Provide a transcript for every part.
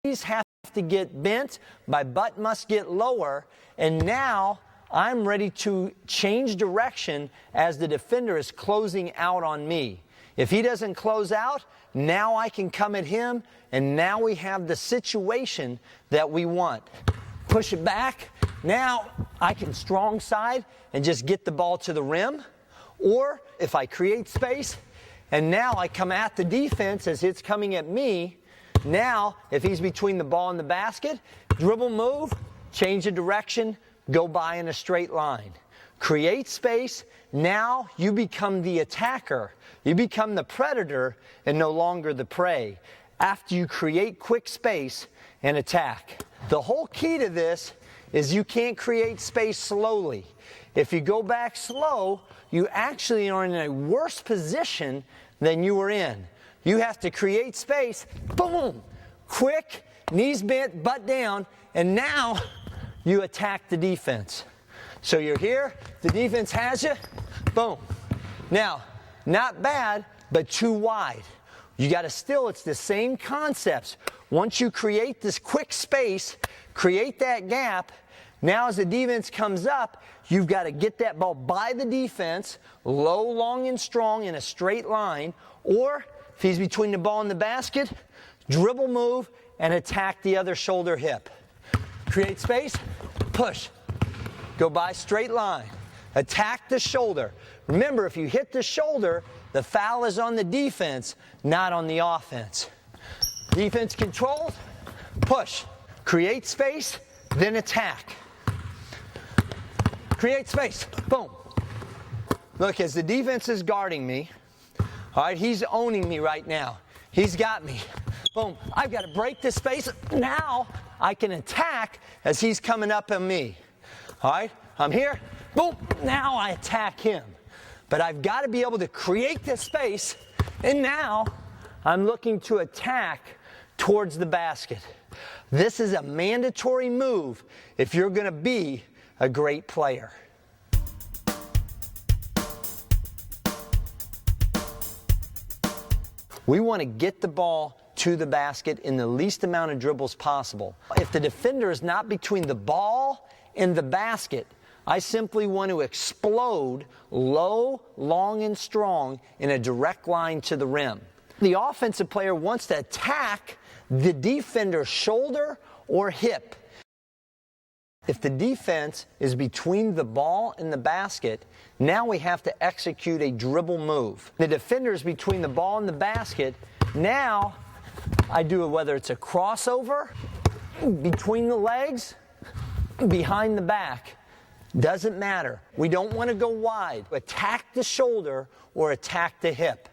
Knees have to get bent, my butt must get lower, and now I'm ready to change direction as the defender is closing out on me. If he doesn't close out, now I can come at him, and now we have the situation that we want. Push it back. Now I can strong side and just get the ball to the rim. Or if I create space, and now I come at the defense as it's coming at me, now if he's between the ball and the basket, dribble move, change the direction, go by in a straight line. Create space. Now you become the attacker. You become the predator and no longer the prey after you create quick space and attack. The whole key to this is you can't create space slowly. If you go back slow, you actually are in a worse position than you were in. You have to create space, boom, quick, knees bent, butt down, and now you attack the defense. So you're here, the defense has you, boom. Now, not bad, but too wide. You got to still, it's the same concepts. Once you create this quick space, create that gap, now as the defense comes up, you've got to get that ball by the defense, low, long, and strong in a straight line, or if he's between the ball and the basket, dribble move and attack the other shoulder hip. Create space, push, go by straight line, attack the shoulder. Remember, if you hit the shoulder, the foul is on the defense, not on the offense. Defense controls, push, create space, then attack. Create space, boom. Look, as the defense is guarding me, all right, he's owning me right now. He's got me. Boom. I've got to break this space. Now I can attack as he's coming up on me. All right, I'm here. Boom. Now I attack him. But I've got to be able to create this space, and now I'm looking to attack towards the basket. This is a mandatory move if you're going to be a great player. We want to get the ball to the basket in the least amount of dribbles possible. If the defender is not between the ball and the basket, I simply want to explode low, long, and strong in a direct line to the rim. The offensive player wants to attack the defender's shoulder or hip. If the defense is between the ball and the basket, now we have to execute a dribble move. The defender is between the ball and the basket. Now I do it whether it's a crossover, between the legs, behind the back. Doesn't matter. We don't want to go wide. Attack the shoulder or attack the hip.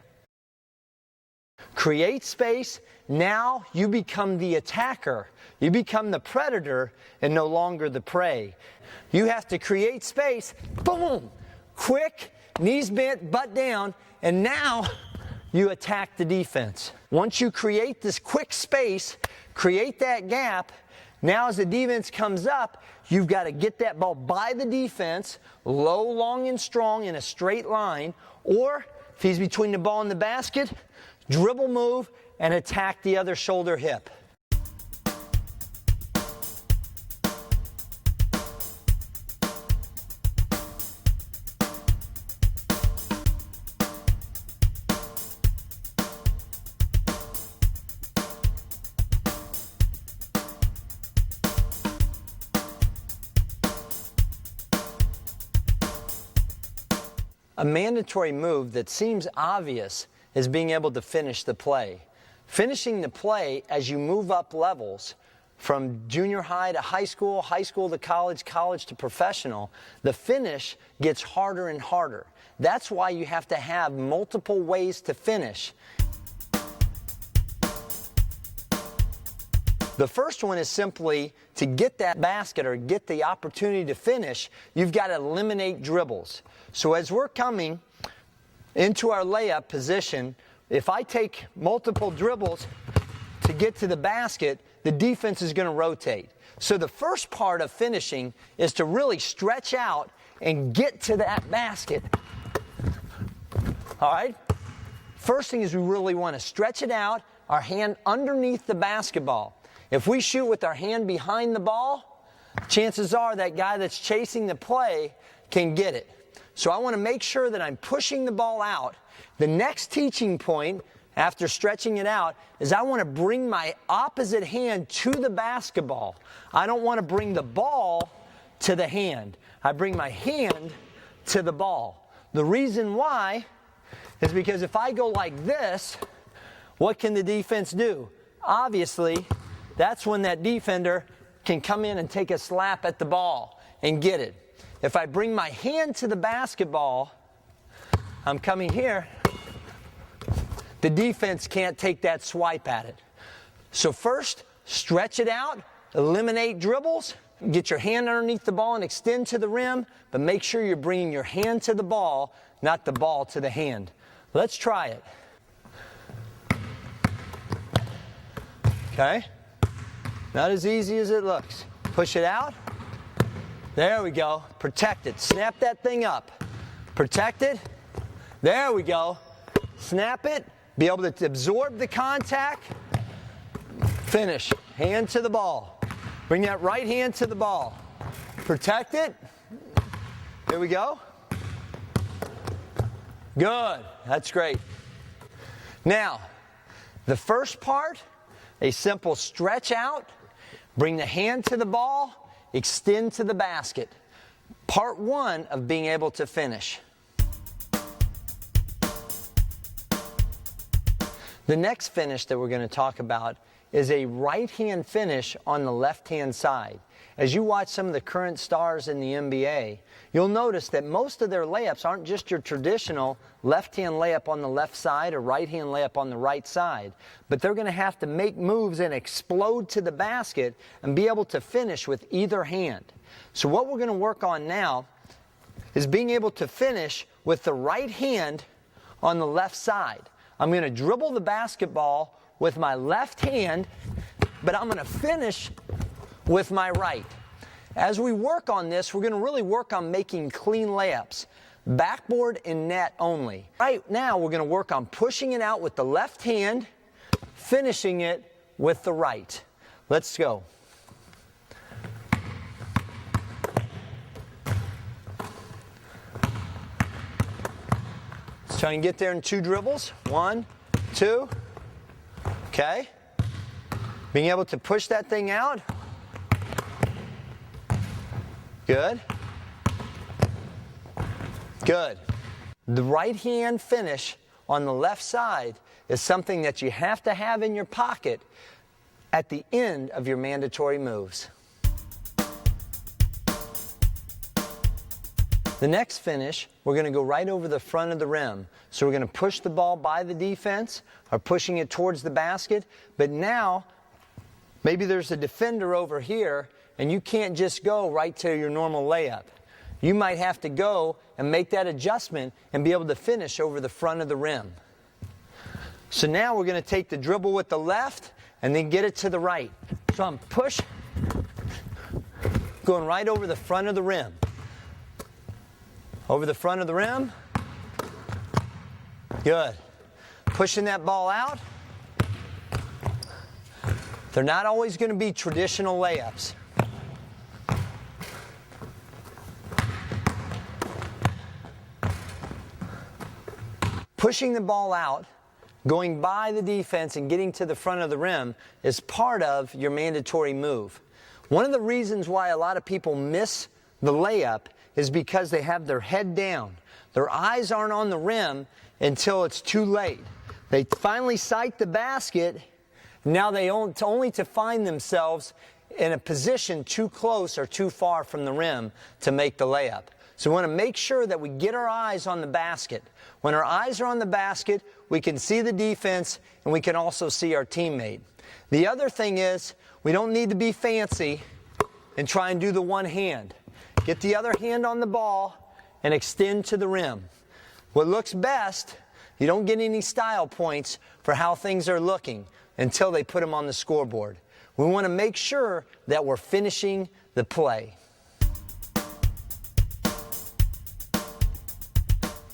Create space. Now you become the attacker. You become the predator and no longer the prey. You have to create space. Boom! Quick, knees bent, butt down, and now you attack the defense. Once you create this quick space, create that gap, now as the defense comes up, you've got to get that ball by the defense, low, long, and strong in a straight line, or if he's between the ball and the basket, dribble move and attack the other shoulder hip. A mandatory move that seems obvious is being able to finish the play. Finishing the play as you move up levels from junior high to high school to college, college to professional, the finish gets harder and harder. That's why you have to have multiple ways to finish. The first one is simply to get that basket or get the opportunity to finish, you've got to eliminate dribbles. So as we're coming into our layup position, if I take multiple dribbles to get to the basket, the defense is going to rotate. So the first part of finishing is to really stretch out and get to that basket. All right? First thing is we really want to stretch it out, our hand underneath the basketball. If we shoot with our hand behind the ball, chances are that guy that's chasing the play can get it. So I want to make sure that I'm pushing the ball out. The next teaching point, after stretching it out, is I want to bring my opposite hand to the basketball. I don't want to bring the ball to the hand. I bring my hand to the ball. The reason why is because if I go like this, what can the defense do? Obviously, that's when that defender can come in and take a slap at the ball and get it. If I bring my hand to the basketball, I'm coming here, the defense can't take that swipe at it. So first, stretch it out, eliminate dribbles, get your hand underneath the ball and extend to the rim, but make sure you're bringing your hand to the ball, not the ball to the hand. Let's try it. Okay? Not as easy as it looks. Push it out. There we go. Protect it. Snap that thing up. Protect it. There we go. Snap it. Be able to absorb the contact. Finish. Hand to the ball. Bring that right hand to the ball. Protect it. Here we go. Good. That's great. Now, the first part, a simple stretch out, bring the hand to the ball, extend to the basket. Part one of being able to finish. The next finish that we're going to talk about is a right-hand finish on the left-hand side. As you watch some of the current stars in the NBA, you'll notice that most of their layups aren't just your traditional left-hand layup on the left side or right-hand layup on the right side, but they're going to have to make moves and explode to the basket and be able to finish with either hand. So what we're going to work on now is being able to finish with the right hand on the left side. I'm going to dribble the basketball with my left hand, but I'm going to finish with my right. As we work on this, we're going to really work on making clean layups, backboard and net only. Right now, we're going to work on pushing it out with the left hand, finishing it with the right. Let's go. Let's try and get there in 2 dribbles. 1, 2. Okay. Being able to push that thing out. Good. Good. The right hand finish on the left side is something that you have to have in your pocket at the end of your mandatory moves. The next finish, we're going to go right over the front of the rim. So we're going to push the ball by the defense or pushing it towards the basket. But now, maybe there's a defender over here and you can't just go right to your normal layup. You might have to go and make that adjustment and be able to finish over the front of the rim. So now we're going to take the dribble with the left and then get it to the right. So I'm going right over the front of the rim. Over the front of the rim. Good. Pushing that ball out. They're not always going to be traditional layups. Pushing the ball out, going by the defense and getting to the front of the rim is part of your mandatory move. One of the reasons why a lot of people miss the layup is because they have their head down. Their eyes aren't on the rim until it's too late. They finally sight the basket. Now they only to find themselves in a position too close or too far from the rim to make the layup. So we want to make sure that we get our eyes on the basket. When our eyes are on the basket, we can see the defense and we can also see our teammate. The other thing is, we don't need to be fancy and try and do the one hand. Get the other hand on the ball and extend to the rim. What looks best, you don't get any style points for how things are looking until they put them on the scoreboard. We want to make sure that we're finishing the play.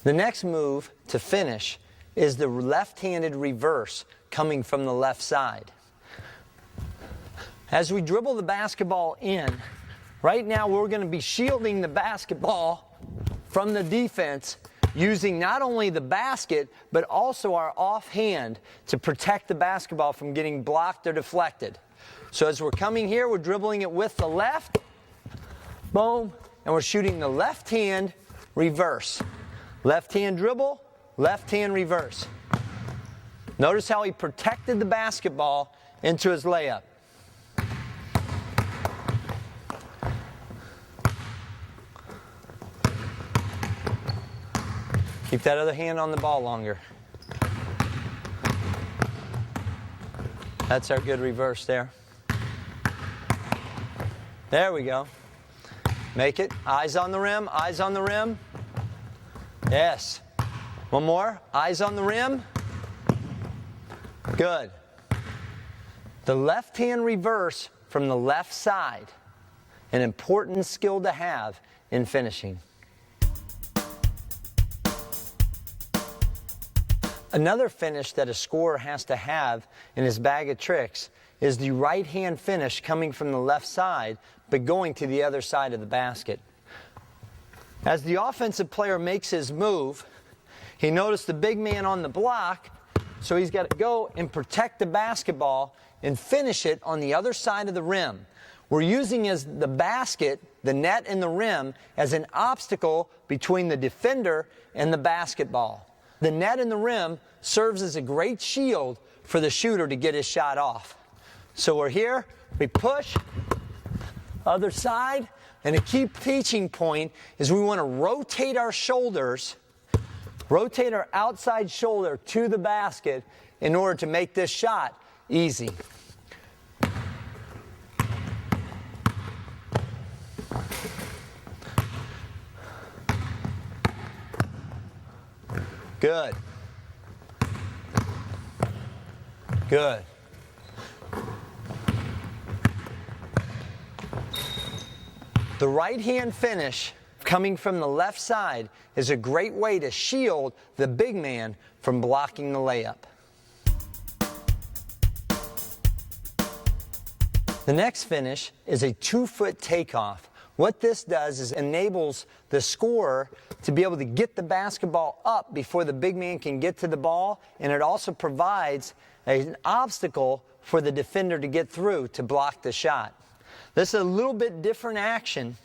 The next move to finish is the left-handed reverse coming from the left side. As we dribble the basketball in, right now we're going to be shielding the basketball from the defense using not only the basket, but also our offhand to protect the basketball from getting blocked or deflected. So as we're coming here, we're dribbling it with the left, boom, and we're shooting the left hand reverse. Left hand dribble, left hand reverse. Notice how he protected the basketball into his layup. Keep that other hand on the ball longer. That's our good reverse there. There we go. Make it. Eyes on the rim, eyes on the rim. Yes. One more. Eyes on the rim. Good. The left hand reverse from the left side. An important skill to have in finishing. Another finish that a scorer has to have in his bag of tricks is the right hand finish coming from the left side but going to the other side of the basket. As the offensive player makes his move, he noticed the big man on the block, so he's got to go and protect the basketball and finish it on the other side of the rim. We're using as the basket, the net and the rim, as an obstacle between the defender and the basketball. The net and the rim serves as a great shield for the shooter to get his shot off. So we're here, we push, other side, and a key teaching point is we want to rotate our shoulders, rotate our outside shoulder to the basket in order to make this shot easy. Good. Good. The right hand finish coming from the left side is a great way to shield the big man from blocking the layup. The next finish is a 2-foot takeoff. What this does is enables the scorer to be able to get the basketball up before the big man can get to the ball, and it also provides an obstacle for the defender to get through to block the shot. This is a little bit different action.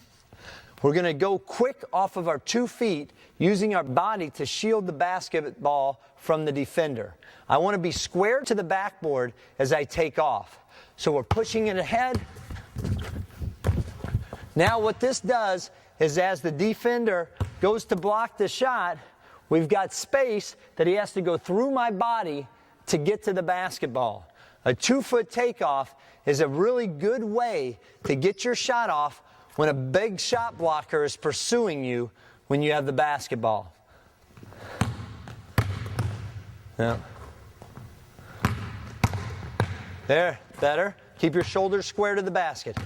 We're going to go quick off of our 2 feet using our body to shield the basketball from the defender. I want to be square to the backboard as I take off. So we're pushing it ahead. Now what this does is as the defender goes to block the shot, we've got space that he has to go through my body to get to the basketball. A 2-foot takeoff is a really good way to get your shot off when a big shot blocker is pursuing you when you have the basketball. Yeah. There, better. Keep your shoulders square to the basket.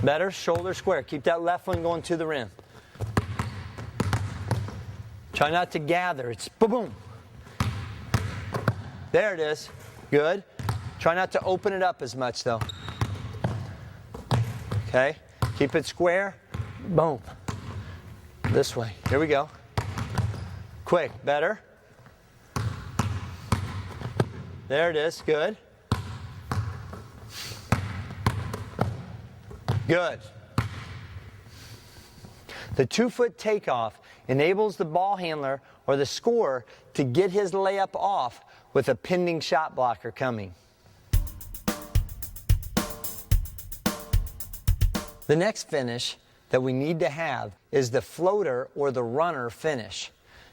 Better, shoulder square. Keep that left one going to the rim. Try not to gather. It's boom. There it is. Good. Try not to open it up as much though. Okay. Keep it square. Boom. This way. Here we go. Quick. Better. There it is. Good. Good. The 2-foot takeoff enables the ball handler or the scorer to get his layup off with a pending shot blocker coming. The next finish that we need to have is the floater or the runner finish.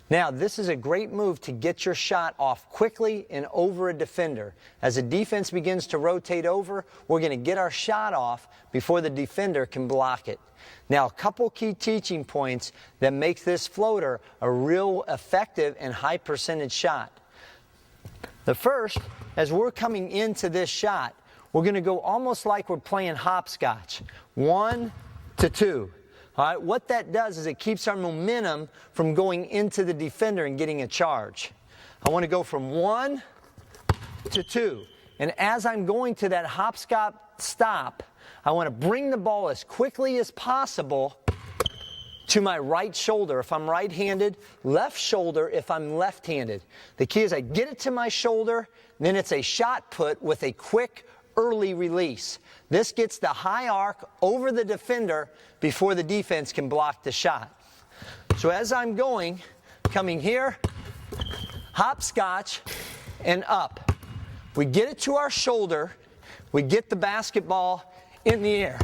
Now, this is a great move to get your shot off quickly and over a defender. As the defense begins to rotate over, we're going to get our shot off before the defender can block it. Now, a couple key teaching points that makes this floater a real effective and high percentage shot. The first, as we're coming into this shot, we're going to go almost like we're playing hopscotch. 1 to 2. All right, what that does is it keeps our momentum from going into the defender and getting a charge. I want to go from 1 to 2. And as I'm going to that hopscotch stop, I want to bring the ball as quickly as possible to my right shoulder if I'm right-handed, left shoulder if I'm left-handed. The key is I get it to my shoulder, then it's a shot put with a quick, early release. This gets the high arc over the defender before the defense can block the shot. So as I'm coming here, hopscotch, and up. We get it to our shoulder, we get the basketball in the air.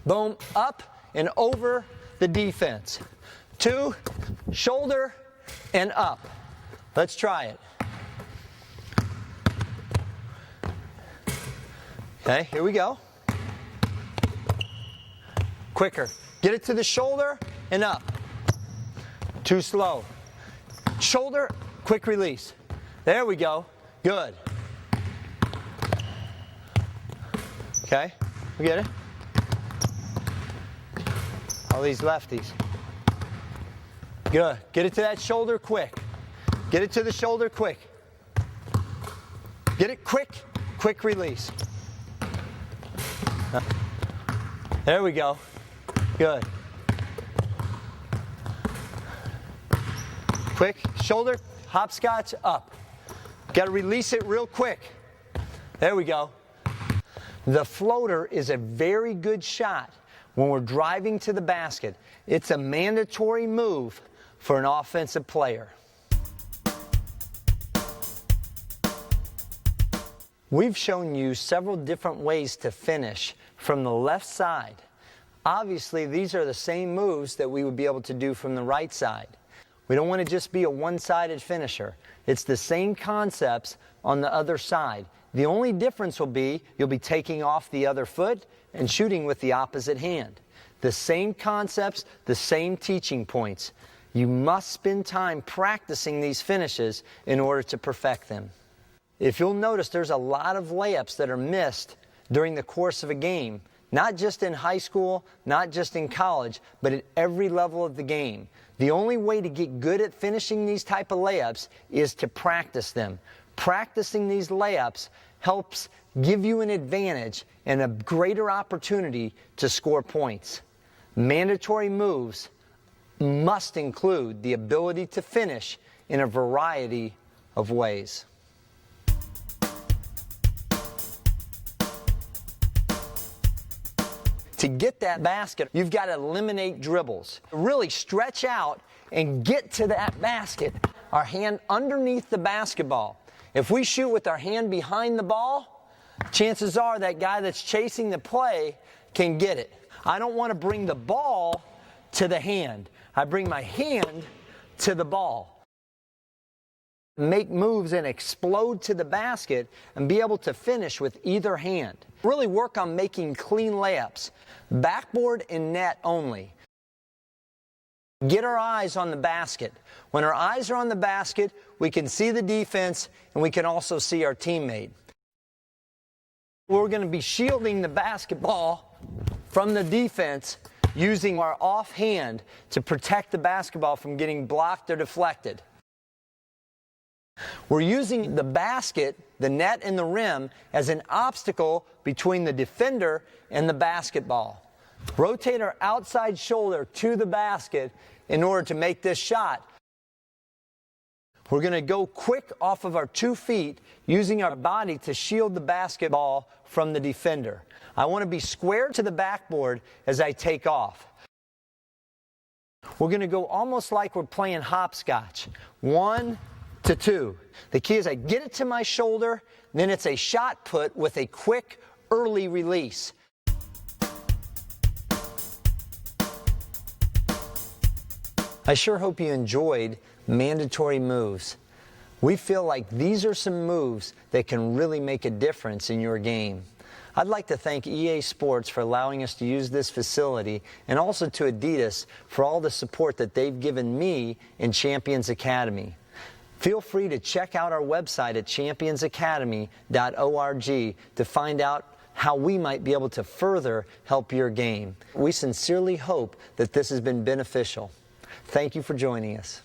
Boom, up and over the defense. 2, shoulder, and up. Let's try it. Okay, here we go. Quicker. Get it to the shoulder and up. Too slow. Shoulder, quick release. There we go. Good. Okay, we get it? All these lefties. Good. Get it to that shoulder quick. Get it to the shoulder quick. Get it quick. Quick release. There we go. Good. Quick. Shoulder. Hopscotch. Up. Got to release it real quick. There we go. The floater is a very good shot when we're driving to the basket. It's a mandatory move for an offensive player. We've shown you several different ways to finish from the left side. Obviously, these are the same moves that we would be able to do from the right side. We don't want to just be a one-sided finisher. It's the same concepts on the other side. The only difference will be you'll be taking off the other foot and shooting with the opposite hand. The same concepts, the same teaching points. You must spend time practicing these finishes in order to perfect them. If you'll notice, there's a lot of layups that are missed during the course of a game, not just in high school, not just in college, but at every level of the game. The only way to get good at finishing these type of layups is to practice them. Practicing these layups helps give you an advantage and a greater opportunity to score points. Mandatory moves must include the ability to finish in a variety of ways. To get that basket, you've got to eliminate dribbles. Really stretch out and get to that basket. Our hand underneath the basketball. If we shoot with our hand behind the ball, chances are that guy that's chasing the play can get it. I don't want to bring the ball to the hand. I bring my hand to the ball. Make moves and explode to the basket and be able to finish with either hand. Really work on making clean layups. Backboard and net only. Get our eyes on the basket. When our eyes are on the basket, we can see the defense and we can also see our teammate. We're going to be shielding the basketball from the defense using our offhand to protect the basketball from getting blocked or deflected. We're using the basket, the net and the rim as an obstacle between the defender and the basketball. Rotate our outside shoulder to the basket in order to make this shot. We're going to go quick off of our 2 feet using our body to shield the basketball from the defender. I want to be square to the backboard as I take off. We're going to go almost like we're playing hopscotch. 1 to 2. The key is I get it to my shoulder, then it's a shot put with a quick, early release. I sure hope you enjoyed mandatory moves. We feel like these are some moves that can really make a difference in your game. I'd like to thank EA Sports for allowing us to use this facility, and also to Adidas for all the support that they've given me in Champions Academy. Feel free to check out our website at championsacademy.org to find out how we might be able to further help your game. We sincerely hope that this has been beneficial. Thank you for joining us.